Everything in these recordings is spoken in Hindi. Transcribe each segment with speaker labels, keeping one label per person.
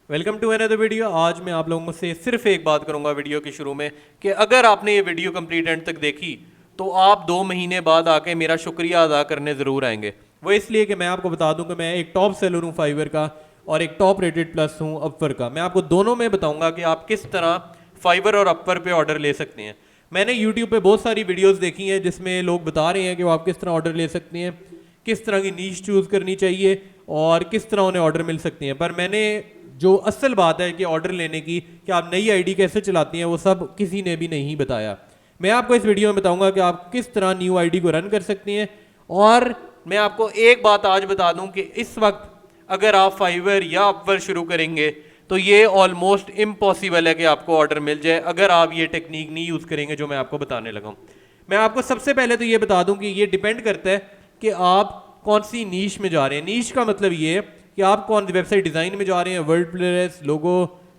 Speaker 1: Welcome to another video. आज मैं आप लोगों से सिर्फ एक बात करूंगा वीडियो के शुरू में कि अगर आपने ये वीडियो कंप्लीट एंड तक देखी तो आप 2 महीने बाद आके मेरा शुक्रिया अदा करने ज़रूर आएंगे। वो इसलिए कि मैं आपको बता दूं कि मैं एक टॉप सेलर हूं फाइवर का और एक टॉप रेटेड प्लस हूं अपवर का। मैं आपको दोनों में बताऊंगा कि आप किस तरह फाइवर और अपवर पे ऑर्डर ले सकते हैं। मैंने यूट्यूब पे बहुत सारी वीडियोज़ देखी हैं जिसमें लोग बता रहे हैं कि वो आप किस तरह ऑर्डर ले सकते हैं, किस तरह की नीश चूज़ करनी चाहिए और किस तरह उन्हें ऑर्डर मिल सकती हैं। पर मैंने जो असल बात है कि ऑर्डर लेने की कि आप नई आईडी कैसे चलाती हैं वो सब किसी ने भी नहीं बताया। मैं आपको इस वीडियो में बताऊंगा कि आप किस तरह न्यू आईडी को रन कर सकती हैं। और मैं आपको एक बात आज बता दूं कि इस वक्त अगर आप फाइवर या अपवर शुरू करेंगे तो ये ऑलमोस्ट इम्पॉसिबल है कि आपको ऑर्डर मिल जाए अगर आप ये टेक्निक नहीं यूज़ करेंगे जो मैं आपको बताने लगा हूँ। मैं आपको सबसे पहले तो ये बता दूं कि ये डिपेंड करता है कि आप कौन सी नीश में जा रहे हैं। नीश का मतलब ये है कि आप कौन सी वेबसाइट डिज़ाइन में जा रहे हैं, वर्डप्रेस, लोगो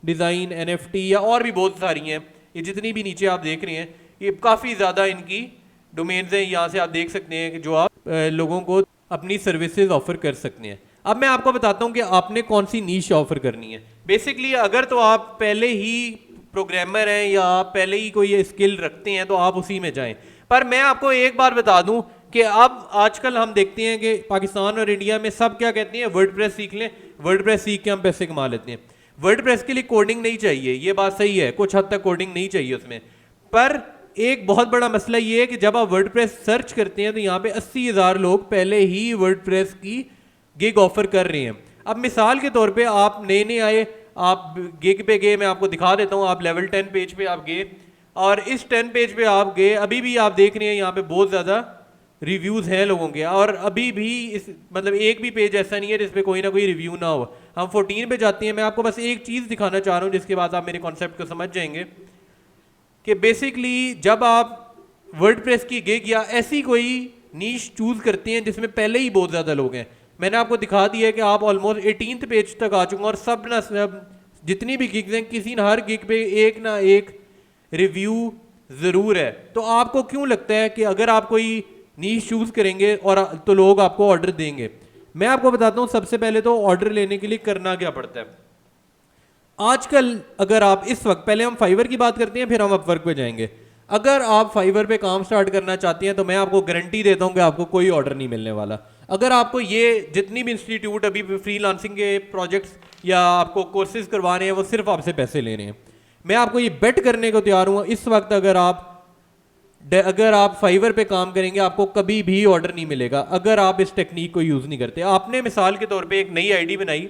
Speaker 1: डिज़ाइन, एनएफटी या और भी बहुत सारी हैं। ये जितनी भी नीचे आप देख रहे हैं ये काफ़ी ज़्यादा इनकी डोमेन्स हैं। यहाँ से आप देख सकते हैं कि जो आप लोगों को अपनी सर्विसेज ऑफर कर सकते हैं। अब मैं आपको बताता हूँ कि आपने कौन सी नीश ऑफर करनी है। बेसिकली अगर तो आप पहले ही प्रोग्रामर हैं या आप पहले ही कोई स्किल रखते हैं तो आप उसी में जाएं। पर मैं आपको एक बार बता दूं कि अब आजकल हम देखते हैं कि पाकिस्तान और इंडिया में सब क्या कहते हैं, वर्डप्रेस सीख लें, वर्डप्रेस सीख के हम पैसे कमा लेते हैं। वर्डप्रेस के लिए कोडिंग नहीं चाहिए, ये बात सही है, कुछ हद तक कोडिंग नहीं चाहिए उसमें। पर एक बहुत बड़ा मसला ये है कि जब आप वर्डप्रेस सर्च करते हैं तो यहाँ पे 80,000 लोग पहले ही वर्डप्रेस की गिग ऑफर कर रहे हैं। अब मिसाल के तौर पे आप नए नए आए, आप गिग पे गए, मैं आपको दिखा देता हूँ। आप लेवल 10 पेज पे आप गए और इस 10 पेज पे आप गए, अभी भी आप देख रहे हैं यहाँ पे बहुत ज़्यादा रिव्यूज़ हैं लोगों के। और अभी भी इस मतलब एक भी पेज ऐसा नहीं है जिस पे कोई ना कोई रिव्यू ना हो। हम 14 पे जाते हैं। मैं आपको बस एक चीज़ दिखाना चाह रहा हूँ जिसके बाद आप मेरे कॉन्सेप्ट को समझ जाएंगे कि बेसिकली जब आप वर्डप्रेस की गिग या ऐसी कोई नीश चूज़ करते हैं जिसमें पहले ही बहुत ज़्यादा लोग हैं, मैंने आपको दिखा दिया है कि आप ऑलमोस्ट 18th पेज तक आ चुके हैं और सब ना सब जितनी भी गिग्स हैं किसी न हर गिग पे एक ना एक रिव्यू ज़रूर है। तो आपको क्यों लगता है कि अगर आप कोई नीश चूज़ करेंगे और तो लोग आपको ऑर्डर देंगे? मैं आपको बताता हूँ सबसे पहले तो ऑर्डर लेने के लिए करना क्या पड़ता है। आजकल अगर आप इस वक्त, पहले हम फाइवर की बात करते हैं फिर हम अपवर्क पे जाएंगे। अगर आप फाइवर पे काम स्टार्ट करना चाहते हैं तो मैं आपको गारंटी देता हूं कि आपको कोई ऑर्डर नहीं मिलने वाला। अगर आपको ये जितनी भी इंस्टीट्यूट अभी फ्रीलांसिंग के प्रोजेक्ट्स या आपको कोर्सेज करवा रहे हैं वो सिर्फ आपसे पैसे ले रहे हैं। मैं आपको ये बेट करने को तैयार हूँ इस वक्त अगर आप फाइवर पे काम करेंगे आपको कभी भी ऑर्डर नहीं मिलेगा अगर आप इस टेक्निक को यूज़ नहीं करते। आपने मिसाल के तौर पे एक नई आईडी बनाई,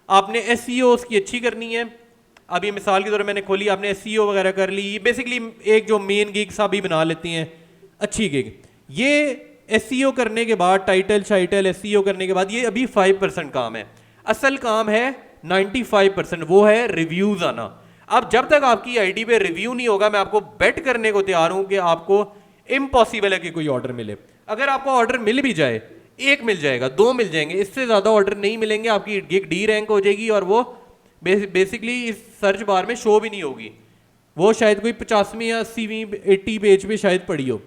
Speaker 1: आपने एसईओ उसकी अच्छी करनी है। अभी मिसाल के तौर पे मैंने खोली, आपने एसईओ वगैरह कर ली, बेसिकली एक जो मेन गिग सभी बना लेती हैं अच्छी गिग। ये एसईओ करने के बाद टाइटल शाइटल एसईओ करने के बाद ये अभी 5% काम है। असल काम है 95%, वो है रिव्यूज़ आना। अब जब तक आपकी आईडी पे रिव्यू नहीं होगा मैं आपको बेट करने को तैयार हूं कि आपको इम्पॉसिबल है कि कोई ऑर्डर मिले। अगर आपको ऑर्डर मिल भी जाए, एक मिल जाएगा, 2 मिल जाएंगे, इससे ज़्यादा ऑर्डर नहीं मिलेंगे। आपकी गिग डी रैंक हो जाएगी और वो बेसिकली इस सर्च बार में शो भी नहीं होगी। वो शायद कोई 50वीं या 80वीं 80 पेज पे शायद पड़ी हो।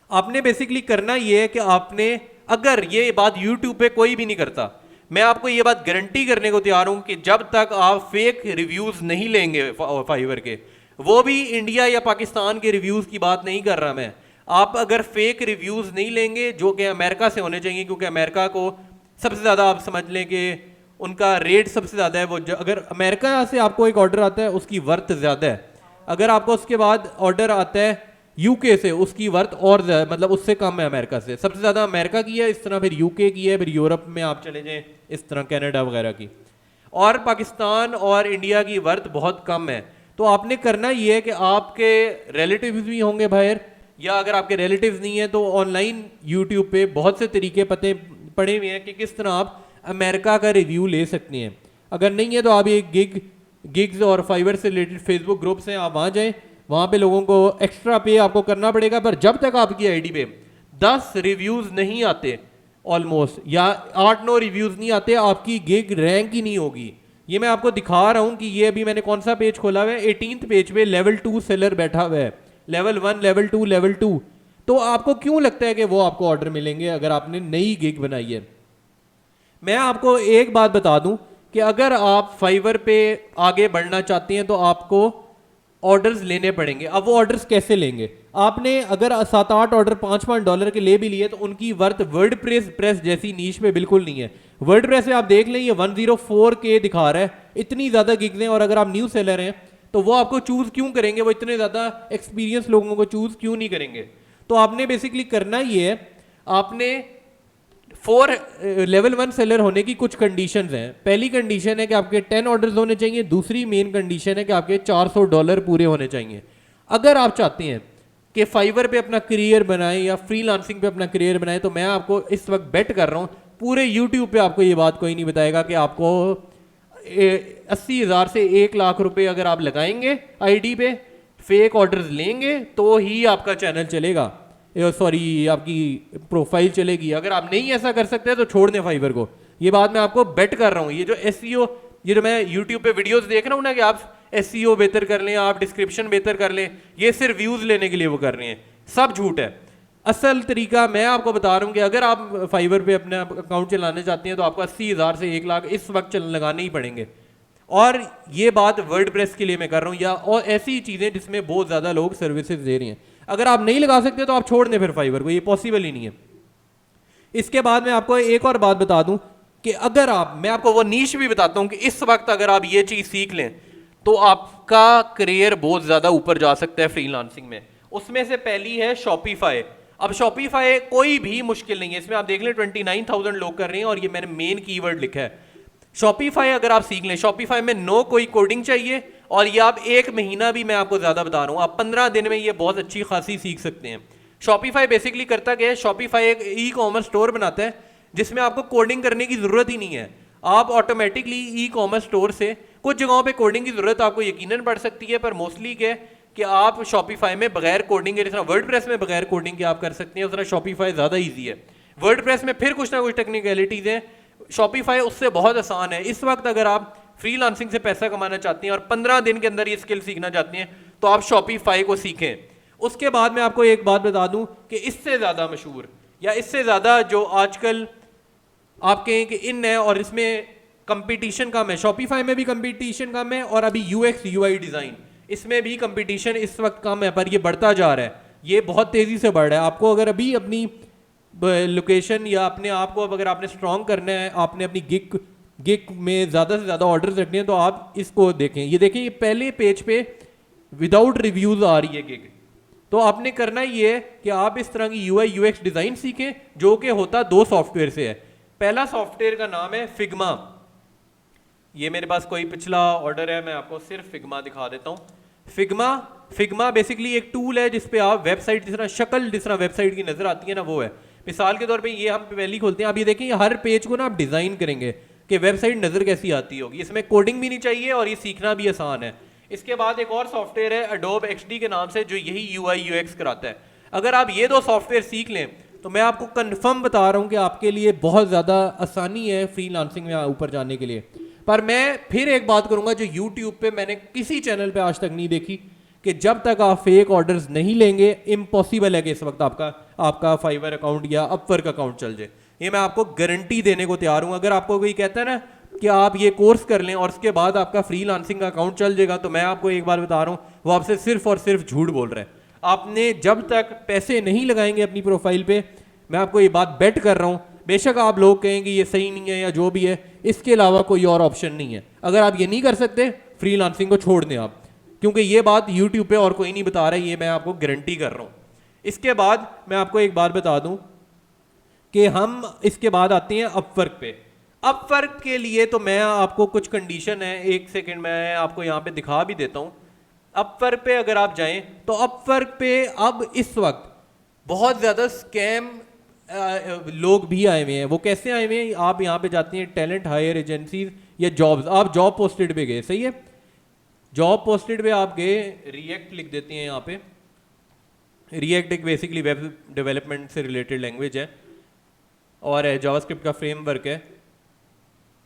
Speaker 1: आपने बेसिकली करना ये है कि आपने, अगर ये बात यूट्यूब पे कोई भी नहीं करता, मैं आपको ये बात गारंटी करने को तैयार हूं कि जब तक आप फेक रिव्यूज नहीं लेंगे फाइवर के, वो भी इंडिया या पाकिस्तान के रिव्यूज की बात नहीं कर रहा मैं, आप अगर फेक रिव्यूज नहीं लेंगे जो कि अमेरिका से होने चाहिए, क्योंकि अमेरिका को सबसे ज़्यादा आप समझ लें कि उनका रेट सबसे ज़्यादा है। वो अगर अमेरिका से आपको एक ऑर्डर आता है उसकी वर्थ ज़्यादा है। अगर आपको उसके बाद ऑर्डर आता है यूके से उसकी वर्थ और मतलब उससे कम है। अमेरिका से सबसे ज़्यादा अमेरिका की है, इस तरह फिर यूके की है, फिर यूरोप में आप चले जाएँ, इस तरह कनाडा वगैरह की। और पाकिस्तान और इंडिया की वर्थ बहुत कम है। तो आपने करना ये है कि आपके रिलेटिव्स भी होंगे बाहर, या अगर आपके रिलेटिव्स नहीं है तो ऑनलाइन यूट्यूब पे बहुत से तरीके पते पड़े हुए हैं कि किस तरह आप अमेरिका का रिव्यू ले सकते हैं। अगर नहीं है तो आप एक गिग्स और फाइवर से रिलेटेड फेसबुक ग्रुप्स हैं, आप वहाँ जाएँ, वहाँ पे लोगों को एक्स्ट्रा पे आपको करना पड़ेगा। पर जब तक आपकी आईडी पे 10 रिव्यूज़ नहीं आते ऑलमोस्ट, या 8-9 रिव्यूज़ नहीं आते, आपकी गिग रैंक ही नहीं होगी। ये मैं आपको दिखा रहा हूँ कि ये अभी मैंने कौन सा पेज खोला हुआ है, 18th पेज पे लेवल 2 सेलर बैठा हुआ है, लेवल 1, लेवल 2, लेवल 2। तो आपको क्यों लगता है कि वो आपको ऑर्डर मिलेंगे अगर आपने नई गिग बनाई है? मैं आपको एक बात बता दूं कि अगर आप फाइवर पे आगे बढ़ना चाहते हैं तो आपको ऑर्डर्स लेने पड़ेंगे। अब वो ऑर्डर्स कैसे लेंगे? आपने अगर 7-8 ऑर्डर $5-5 के ले भी लिए तो उनकी वर्थ वर्ड प्रेस जैसी नीश में बिल्कुल नहीं है। वर्ड प्रेस में आप देख लें ये 104K दिखा रहा है, इतनी ज़्यादा गिग्स हैं। और अगर आप न्यू सेलर हैं तो वो आपको चूज़ क्यों करेंगे? वो इतने ज़्यादा एक्सपीरियंस लोगों को चूज़ क्यों नहीं करेंगे? तो आपने बेसिकली करना ये है, आपने लेवल 1 सेलर होने की कुछ कंडीशंस हैं। पहली कंडीशन है कि आपके 10 ऑर्डर्स होने चाहिए। दूसरी मेन कंडीशन है कि आपके $400 पूरे होने चाहिए। अगर आप चाहते हैं कि फाइवर पे अपना करियर बनाएं या फ्रीलांसिंग पे अपना करियर बनाएं तो मैं आपको इस वक्त बेट कर रहा हूँ, पूरे यूट्यूब पे आपको ये बात कोई नहीं बताएगा कि आपको 80,000 से 1 लाख रुपए अगर आप लगाएंगे आईडी पे, फेक ऑर्डर्स लेंगे तो ही आपका चैनल चलेगा, सॉरी आपकी प्रोफाइल चलेगी। अगर आप नहीं ऐसा कर सकते तो छोड़ दें फाइवर को। ये बात मैं आपको बेट कर रहा हूँ। ये जो एसईओ, ये जो मैं यूट्यूब पे वीडियोस देख रहा हूँ ना कि आप एसईओ बेहतर कर लें, आप डिस्क्रिप्शन बेहतर कर लें, ये सिर्फ व्यूज लेने के लिए वो कर रहे हैं, सब झूठ है। असल तरीका मैं आपको बता रहा हूँ कि अगर आप फाइवर पे अपना अकाउंट चलाने चाहते हैं तो आपको 80,000 से 1 लाख इस वक्त लगाने ही पड़ेंगे। और ये बात वर्डप्रेस के लिए मैं कर रहा हूँ या और ऐसी चीज़ें जिसमें बहुत ज़्यादा लोग सर्विसेज दे रही हैं। अगर आप नहीं लगा सकते तो आप छोड़ दें फिर फाइवर को, ये पॉसिबल ही नहीं है। इसके बाद मैं आपको एक और बात बता दूं कि अगर आप, मैं आपको वो नीश भी बताता हूं कि इस वक्त अगर आप ये चीज़ सीख लें तो आपका करियर बहुत ज़्यादा ऊपर जा सकता है फ्रीलांसिंग में। उसमें से पहली है शॉपिफाई। अब शॉपिफाई कोई भी मुश्किल नहीं है, इसमें आप देख लें 29,000 लोग कर रहे हैं और ये मैंने मेन कीवर्ड लिखा है शॉपिफाई। अगर आप सीख लें, शॉपिफाई में नो कोई कोडिंग चाहिए और ये आप 1 महीना भी, मैं आपको ज़्यादा बता रहा हूँ, आप 15 दिन में ये बहुत अच्छी खासी सीख सकते हैं। शॉपिफाई बेसिकली करता क्या है, शॉपिफाई एक ई कॉमर्स स्टोर बनाता है जिसमें आपको कोडिंग करने की ज़रूरत ही नहीं है। आप ऑटोमेटिकली ई कॉमर्स स्टोर से, कुछ जगहों पे कोडिंग की ज़रूरत आपको यकीनन पड़ सकती है, पर मोस्टली क्या है कि आप शॉपिफाई में बगैर कोडिंग के, जिस तरह वर्डप्रेस में बगैर कोडिंग के आप कर सकते हैं, उस तरह शॉपिफाई ज़्यादा ईजी है। वर्डप्रेस में फिर कुछ ना कुछ टेक्निकलिटीज़ हैं, शॉपिफाई उससे बहुत आसान है। इस वक्त अगर आप फ्रीलांसिंग से पैसा कमाना चाहते हैं और 15 दिन के अंदर ये स्किल सीखना चाहते हैं तो आप शॉपिफाई को सीखें। उसके बाद मैं आपको एक बात बता दूं कि इससे ज़्यादा मशहूर या इससे ज़्यादा जो आजकल आप कहें कि इन है और इसमें कंपटीशन कम है, शॉपिफाई में भी कंपटीशन कम है और अभी यूएक्स यूआई डिज़ाइन, इसमें भी कंपटीशन इस वक्त कम है पर ये बढ़ता जा रहा है, ये बहुत तेज़ी से बढ़ रहा है। आपको अगर अभी अपनी लोकेशन या अपने आप को अगर आपने स्ट्रॉन्ग करना है, आपने अपनी गिग में ज़्यादा से ज़्यादा ऑर्डर्स रखने हैं तो आप इसको देखें। ये देखें, ये पहले पेज पे विदाउट रिव्यूज़ आ रही है गिग। तो आपने करना ये है कि आप इस तरह की यूआई यूएक्स डिज़ाइन सीखें जो कि होता 2 सॉफ्टवेयर से है। पहला सॉफ्टवेयर का नाम है फिग्मा। ये मेरे पास कोई पिछला ऑर्डर है, मैं आपको सिर्फ फिग्मा दिखा देता हूँ। फिग्मा बेसिकली एक टूल है जिसपे आप वेबसाइट, जिस तरह शक्ल जिस तरह वेबसाइट की नज़र आती है ना, वो है। मिसाल के तौर पे ये हम पहले खोलते हैं, आप ये देखें, हर पेज को ना आप डिज़ाइन करेंगे कि वेबसाइट नज़र कैसी आती होगी। इसमें कोडिंग भी नहीं चाहिए और ये सीखना भी आसान है। इसके बाद एक और सॉफ्टवेयर है एडोब XD के नाम से, जो यही UI UX कराता है। अगर आप ये 2 सॉफ्टवेयर सीख लें तो मैं आपको कंफर्म बता रहा हूँ कि आपके लिए बहुत ज़्यादा आसानी है फ्रीलांसिंग में ऊपर जाने के लिए। पर मैं फिर एक बात करूँगा जो यूट्यूब पे मैंने किसी चैनल पे आज तक नहीं देखी, कि जब तक आप फेक ऑर्डर्स नहीं लेंगे इम्पॉसिबल है कि इस वक्त आपका फाइवर अकाउंट या अपवर्क अकाउंट चल जाए। ये मैं आपको गारंटी देने को तैयार हूँ। अगर आपको कोई कहता है ना कि आप ये कोर्स कर लें और उसके बाद आपका फ्रीलांसिंग का अकाउंट चल जाएगा, तो मैं आपको एक बार बता रहा हूँ वो आपसे सिर्फ और सिर्फ झूठ बोल रहा है। आपने जब तक पैसे नहीं लगाएंगे अपनी प्रोफाइल पे, मैं आपको ये बात बेट कर रहा हूँ, बेशक आप लोग कहेंगे ये सही नहीं है या जो भी है, इसके अलावा कोई और ऑप्शन नहीं है। अगर आप ये नहीं कर सकते, फ्रीलांसिंग को छोड़ दें आप, क्योंकि ये बात यूट्यूब पे और कोई नहीं बता रहा है, ये मैं आपको गारंटी कर रहा हूँ। इसके बाद मैं आपको एक बात बता दूं कि हम इसके बाद आते हैं अपवर्क पे। अपवर्क के लिए तो मैं आपको कुछ कंडीशन है, एक सेकंड मैं आपको यहाँ पे दिखा भी देता हूँ। अपवर्क पे अगर आप जाएं तो अपवर्क पे अब इस वक्त बहुत ज़्यादा स्कैम लोग भी आए हुए हैं। वो कैसे आए हुए हैं, आप यहाँ पे जाते हैं टैलेंट हायर एजेंसीज या जॉब्स, आप जॉब पोस्टेड पे गए, सही है, जॉब पोस्टेड पे आप गए, रिएक्ट लिख देते हैं यहाँ पे। रिएक्ट एक बेसिकली वेब डेवलपमेंट से रिलेटेड लैंग्वेज है और जावास्क्रिप्ट का फ्रेमवर्क है।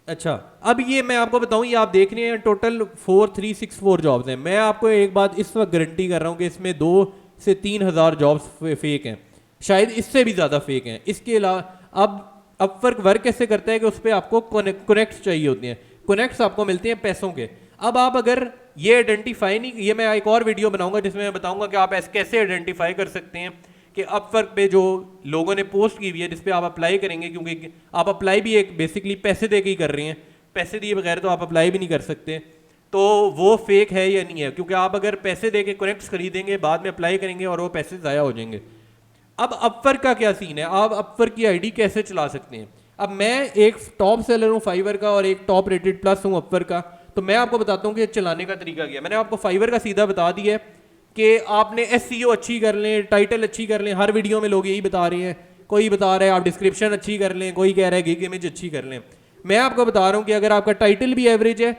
Speaker 1: अच्छा, अब ये मैं आपको बताऊं, ये आप देख रहे हैं टोटल 4364 जॉब्स हैं। मैं आपको एक बात इस वक्त गारंटी कर रहा हूँ कि इसमें 2 से 3 हज़ार जॉब्स फेक हैं, शायद इससे भी ज़्यादा फेक हैं। इसके अलावा अब अपवर्क वर्क कैसे करता है कि उस पर आपको कनेक्ट चाहिए होते हैं। कनेक्ट्स आपको मिलते हैं पैसों के। अब आप अगर ये आइडेंटिफाई नहीं, ये मैं एक और वीडियो बनाऊंगा जिसमें मैं बताऊंगा कि आप ऐसे कैसे आइडेंटिफाई कर सकते हैं कि अपवर्क पे जो लोगों ने पोस्ट की हुई है जिस पे आप अप्लाई करेंगे, क्योंकि आप अप्लाई भी एक बेसिकली पैसे दे के ही कर रहे हैं, पैसे दिए बगैर तो आप अप्लाई भी नहीं कर सकते, तो वो फेक है या नहीं है। क्योंकि आप अगर पैसे दे के कनेक्ट्स खरीदेंगे, बाद में अप्लाई करेंगे और वो पैसे ज़ाया हो जाएंगे। अब अपवर्क का क्या सीन है, आप अपवर्क की आईडी कैसे चला सकते हैं। अब मैं एक टॉप सेलर हूँ फाइवर का और एक टॉप रेटेड प्लस हूँ अपवर्क का, तो मैं आपको बताता हूँ कि चलाने का तरीका क्या है। मैंने आपको फाइवर का सीधा बता दिया है कि आपने एसईओ अच्छी कर लें, टाइटल अच्छी कर लें, हर वीडियो में लोग यही बता रहे हैं, कोई बता रहा है आप डिस्क्रिप्शन अच्छी कर लें, कोई कह रहा है गिग इमेज अच्छी कर लें। मैं आपको बता रहा हूँ कि अगर आपका टाइटल भी एवरेज है,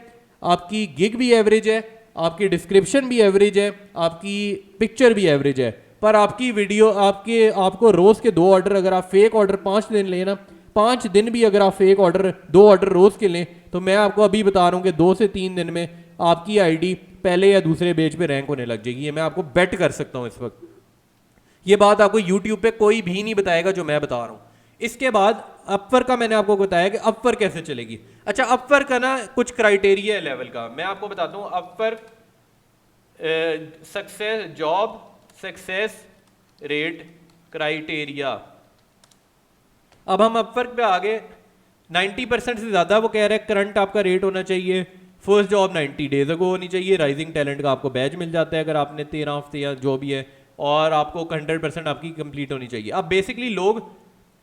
Speaker 1: आपकी गिग भी एवरेज है, आपकी डिस्क्रिप्शन भी एवरेज है, आपकी पिक्चर भी एवरेज है, पर आपकी वीडियो आपको रोज के 2 ऑर्डर, अगर आप फेक ऑर्डर 5 दिन लेना, 5 दिन भी अगर आप फेक ऑर्डर 2 ऑर्डर रोज के लें, तो मैं आपको अभी बता रहा हूँ कि 2 से 3 दिन में आपकी आईडी पहले या दूसरे पेज पे रैंक होने लग जाएगी। ये मैं आपको बेट कर सकता हूँ इस वक्त। ये बात आपको यूट्यूब पे कोई भी नहीं बताएगा जो मैं बता रहा हूँ। इसके बाद अपवर्क का मैंने आपको बताया कि अपवर्क कैसे चलेगी। अच्छा, अपवर्क का ना कुछ क्राइटेरिया है लेवल का, मैं आपको बताता हूँ। Upwork success job success rate criteria. अब हम अपवर्क पे आगे 90% से ज़्यादा वो कह रहे हैं करंट आपका रेट होना चाहिए, फर्स्ट जॉब 90 डेज अगो होनी चाहिए, राइजिंग टैलेंट का आपको बैच मिल जाता है अगर आपने 13 हफ्ते या जो भी है, और आपको 100% आपकी कंप्लीट होनी चाहिए। अब बेसिकली लोग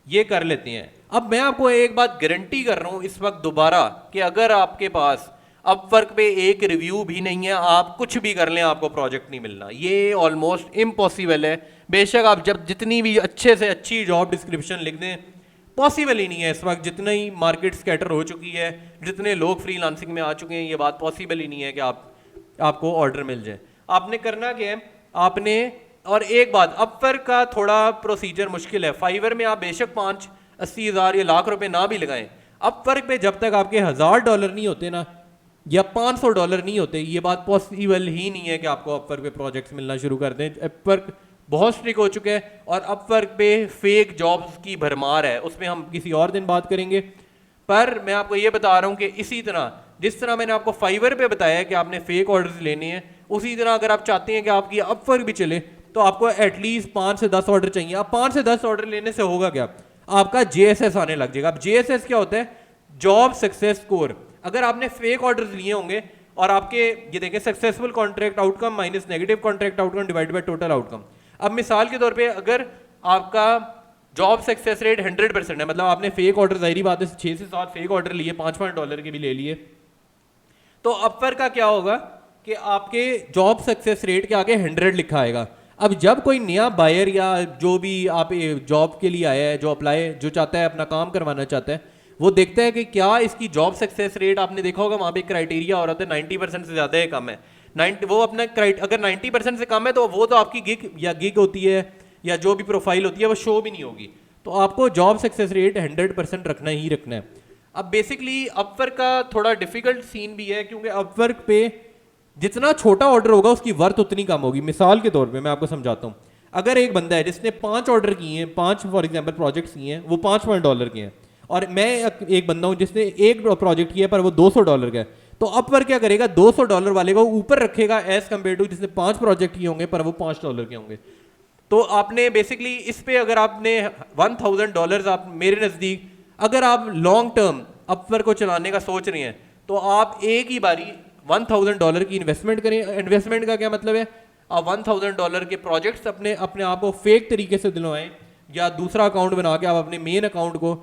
Speaker 1: ये कर लेते हैं। अब मैं आपको एक बात गारंटी कर रहा हूँ इस वक्त दोबारा कि अगर आपके पास अपवर्क पे एक रिव्यू भी नहीं है, आप कुछ भी कर लें, आपको प्रोजेक्ट नहीं मिलना। ये ऑलमोस्ट इम्पॉसिबल है। बेशक आप जब जितनी भी अच्छे से अच्छी जॉब डिस्क्रिप्शन लिख दें, पॉसिबल ही नहीं है इस वक्त। जितना ही मार्केट स्कैटर हो चुकी है, जितने लोग फ्रीलांसिंग में आ चुके हैं, ये बात पॉसिबल ही नहीं है कि आपको ऑर्डर मिल जाए। आपने करना क्या है, आपने, और एक बात, अपवर्क का थोड़ा प्रोसीजर मुश्किल है। फाइवर में आप बेशक 5, 80 हज़ार या लाख रुपए ना भी लगाएं, अपवर्क पे जब तक आपके $1000 नहीं होते ना, या $500 नहीं होते, ये बात पॉसिबल ही नहीं है कि आपको अपवर्क पे प्रोजेक्ट्स मिलना शुरू कर दें। अपवर्क बहुत स्ट्रिक्ट हो चुके हैं और अपवर्क पे फेक जॉब्स की भरमार है, उसमें हम किसी और दिन बात करेंगे। पर मैं आपको ये बता रहा हूँ कि इसी तरह जिस तरह मैंने आपको फाइवर पे बताया कि आपने फेक ऑर्डर्स लेने हैं, उसी तरह अगर आप चाहते हैं कि आपकी अपवर्क भी चले तो आपको एटलीस्ट 5 से 10 ऑर्डर चाहिए। अब 5 से 10 ऑर्डर लेने से होगा क्या, आपका JSS आने लग जाएगा। अब JSS क्या होता है, जॉब सक्सेस स्कोर। अगर आपने फेक ऑर्डर्स लिए होंगे और आपके ये देखें successful contract outcome minus negative contract outcome divide by total outcome. अब मिसाल के तौर पे अगर आपका जॉब सक्सेस रेट 100% है, मतलब आपने फेक ऑर्डर, जाहिर बात है 6 से 7 फेक ऑर्डर लिए, $5 के भी ले लिए, तो अपवर्क का क्या होगा कि आपके जॉब सक्सेस रेट के आगे 100 लिखा आएगा। अब जब कोई नया बायर या जो भी आप जॉब के लिए आया है, जो अप्लाई, जो चाहता है अपना काम करवाना चाहता है, वो देखता है कि क्या इसकी जॉब सक्सेस रेट, आपने देखा होगा वहाँ पे क्राइटेरिया हो रहा था 90% से ज़्यादा है कम है, 90, वो अपना अगर 90% से कम है तो वो तो आपकी गिग होती है या जो भी प्रोफाइल होती है वो शो भी नहीं होगी। तो आपको जॉब सक्सेस रेट 100% रखना ही रखना है। अब बेसिकली अपवर्क का थोड़ा डिफिकल्ट सीन भी है, क्योंकि अपवर्क पे जितना छोटा ऑर्डर होगा उसकी वर्थ उतनी कम होगी। मिसाल के तौर पे मैं आपको समझाता हूँ, अगर एक बंदा है जिसने 5 ऑर्डर किए हैं, 5 फॉर एग्जांपल प्रोजेक्ट्स किए हैं, वो $5 के हैं, और मैं एक बंदा हूँ जिसने एक प्रोजेक्ट किया पर वो $200 का है, तो अपवर्क क्या करेगा, $200 वाले को ऊपर रखेगा एज कम्पेयर टू जिसने 5 प्रोजेक्ट किए होंगे पर वो $5 के होंगे। तो आपने बेसिकली इस पे अगर आपने $1000 आप मेरे नज़दीक, अगर आप लॉन्ग टर्म अपवर्क को चलाने का सोच रहे हैं तो आप एक ही बारी $1000 की इन्वेस्टमेंट करें। इन्वेस्टमेंट का क्या मतलब है, आप $1000 के प्रोजेक्ट्स अपने आप को फेक तरीके से दिलवाएं, या दूसरा अकाउंट बना के आप अपने मेन अकाउंट को,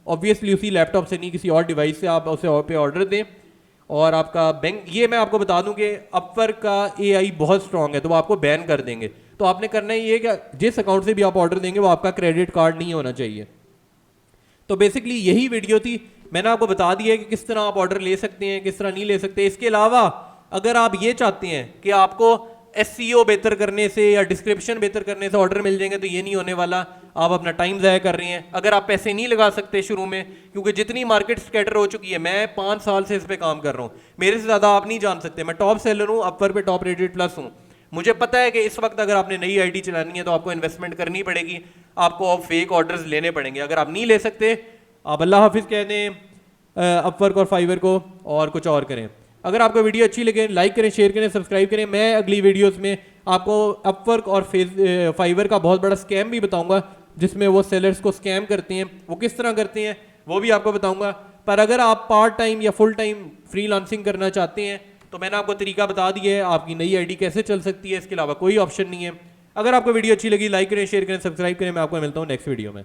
Speaker 1: ऑब्वियसली उसी लैपटॉप से नहीं किसी और डिवाइस से, आप उसे पे ऑर्डर दें और आपका बैंक, ये मैं आपको बता दूं कि अपवर्क का AI बहुत स्ट्रांग है तो वो आपको बैन कर देंगे। तो आपने करना ही है कि जिस अकाउंट से भी आप ऑर्डर देंगे वो आपका क्रेडिट कार्ड नहीं होना चाहिए। तो बेसिकली यही वीडियो थी, मैंने आपको बता दिया है कि किस तरह आप ऑर्डर ले सकते हैं, किस तरह नहीं ले सकते। इसके अलावा अगर आप ये चाहते हैं कि आपको SEO बेहतर करने से या डिस्क्रिप्शन बेहतर करने से ऑर्डर मिल जाएंगे, तो ये नहीं होने वाला, आप अपना टाइम ज़ाया कर रही हैं। अगर आप पैसे नहीं लगा सकते शुरू में, क्योंकि जितनी मार्केट स्कैटर हो चुकी है, मैं 5 साल से इस पर काम कर रहा हूँ, मेरे से ज़्यादा आप नहीं जान सकते। मैं टॉप सेलर हूँ, अपवर्क पे टॉप रेटेड प्लस हूँ। मुझे पता है कि इस वक्त अगर आपने नई आईडी चलानी है तो आपको इन्वेस्टमेंट करनी पड़ेगी, आपको अब फेक ऑर्डर्स लेने पड़ेंगे। अगर आप नहीं ले सकते, आप अल्लाह हाफिज़ कह दें, अपवर्क और फाइवर को और कुछ और करें। अगर आपको वीडियो अच्छी लगे लाइक करें, शेयर करें, सब्सक्राइब करें। मैं अगली वीडियोस में आपको अपवर्क और फाइवर का बहुत बड़ा स्कैम भी बताऊंगा, जिसमें वो सेलर्स को स्कैम करते हैं, वो किस तरह करते हैं वो भी आपको बताऊंगा। पर अगर आप पार्ट टाइम या फुल टाइम फ्रीलांसिंग करना चाहते हैं तो मैंने आपको तरीका बता दिया है, आपकी नई आईडी कैसे चल सकती है, इसके अलावा कोई ऑप्शन नहीं है। अगर आपको वीडियो अच्छी लगी लाइक करें, शेयर करें, सब्सक्राइब करें। मैं आपको मिलता हूँ नेक्स्ट वीडियो में।